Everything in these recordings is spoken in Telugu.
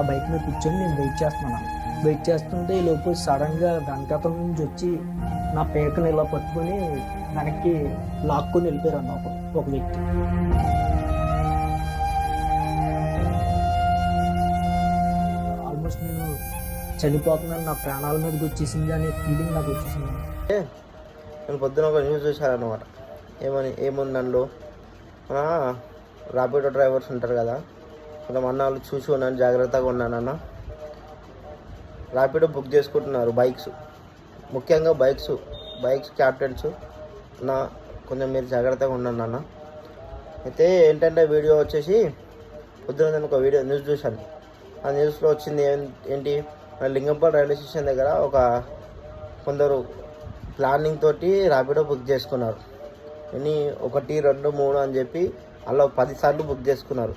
ఆ బైక్ మీద కూర్చొని నేను వెయిట్ చేస్తుంటే ఈ లోపు సడన్గా వెనకాతల నుంచి వచ్చి నా పేకను ఇలా పట్టుకొని వెనక్కి లాక్కొని వెళ్ళిపోయారు అన్న ఒక వ్యక్తి. ఆల్మోస్ట్ నేను చనిపోతున్నాను, నా ప్రాణాల మీదకి వచ్చేసింది అనే ఫీలింగ్ నాకు వచ్చేసింది. నేను పొద్దున ఒక న్యూస్ చూశానమాట. ఏముందండు రాపిడో డ్రైవర్స్ ఉంటారు కదా, కొంతమంది వాళ్ళు చూసి ఉన్నాను, జాగ్రత్తగా ఉన్నానన్న. ర్యాపిడో బుక్ చేసుకుంటున్నారు బైక్స్, ముఖ్యంగా బైక్స్ క్యాప్టెన్స్ నా కొంచెం మీరు జాగ్రత్తగా ఉండండి అన్న. అయితే ఏంటంటే వీడియో వచ్చేసి పొద్దున నేను ఒక న్యూస్ చూశాను. ఆ న్యూస్లో వచ్చింది ఏంటి, లింగంపల్లి రైల్వే స్టేషన్ దగ్గర కొందరు ప్లానింగ్ తోటి ర్యాపిడో బుక్ చేసుకున్నారు. 1, 2, 3 అని చెప్పి అలా 10 సార్లు బుక్ చేసుకున్నారు.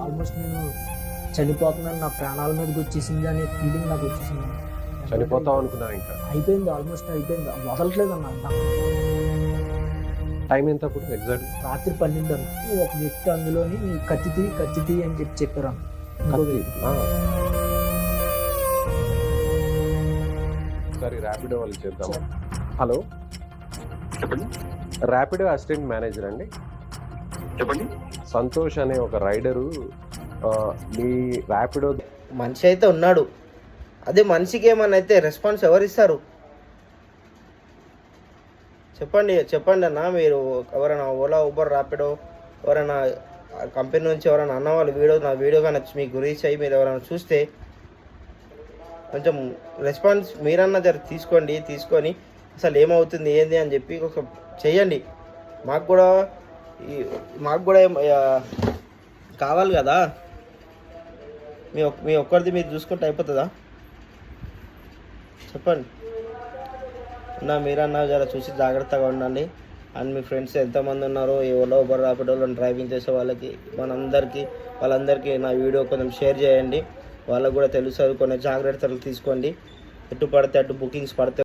ఆల్మోస్ట్ నేను చనిపోతున్నాను, నా ప్రాణాల మీదకి వచ్చేసింది అనే ఫీలింగ్ నాకు వచ్చేసింది. చనిపోతాం అనుకున్నా, ఇంకా అయిపోయింది, ఆల్మోస్ట్ అయిపోయింది, వదలట్లేదు అన్న. టైం ఎంత అప్పుడు ఎగ్జాక్ట్? రాత్రి 12 ఒక వ్యక్తి అందులోని కత్తి అని చెప్పారు. ఒకసారి ర్యాపిడో వాళ్ళు చేద్దాం. హలో చెప్పండి, ర్యాపిడో అసిస్టెంట్ మేనేజర్ అండి. చెప్పండి. సంతోష్ అనే ఒక రైడరు మీ ర్యాపిడో మనిషి అయితే ఉన్నాడు, అదే మనిషికి ఏమన్నా అయితే రెస్పాన్స్ ఎవరు ఇస్తారు చెప్పండి అన్న. మీరు ఎవరైనా ఓలా, ఊబర్, ర్యాపిడో ఎవరైనా కంపెనీ నుంచి ఎవరైనా అన్న వాళ్ళు నా వీడియో కానీ మీకు రీచ్ అయ్యి మీరు ఎవరైనా చూస్తే కొంచెం రెస్పాన్స్ మీరన్నా తీసుకొని అసలు ఏమవుతుంది ఏంది అని చెప్పి ఒక చెయ్యండి. మాకు కూడా కావాలి కదా. మీ ఒక్కరిది మీరు చూసుకుంటే అయిపోతుందా? చెప్పండి మీరన్నా జర చూసి జాగ్రత్తగా ఉండండి. అండ్ మీ ఫ్రెండ్స్ ఎంతమంది ఉన్నారో ఈ ఓలా, ఊబర్, ర్యాపిడోలో డ్రైవింగ్ చేసే వాళ్ళందరికీ నా వీడియో కొంచెం షేర్ చేయండి. వాళ్ళకు కూడా తెలుసు, కొన్ని జాగ్రత్తలు తీసుకోండి. ఎటు పడితే అటు బుకింగ్స్ పడితే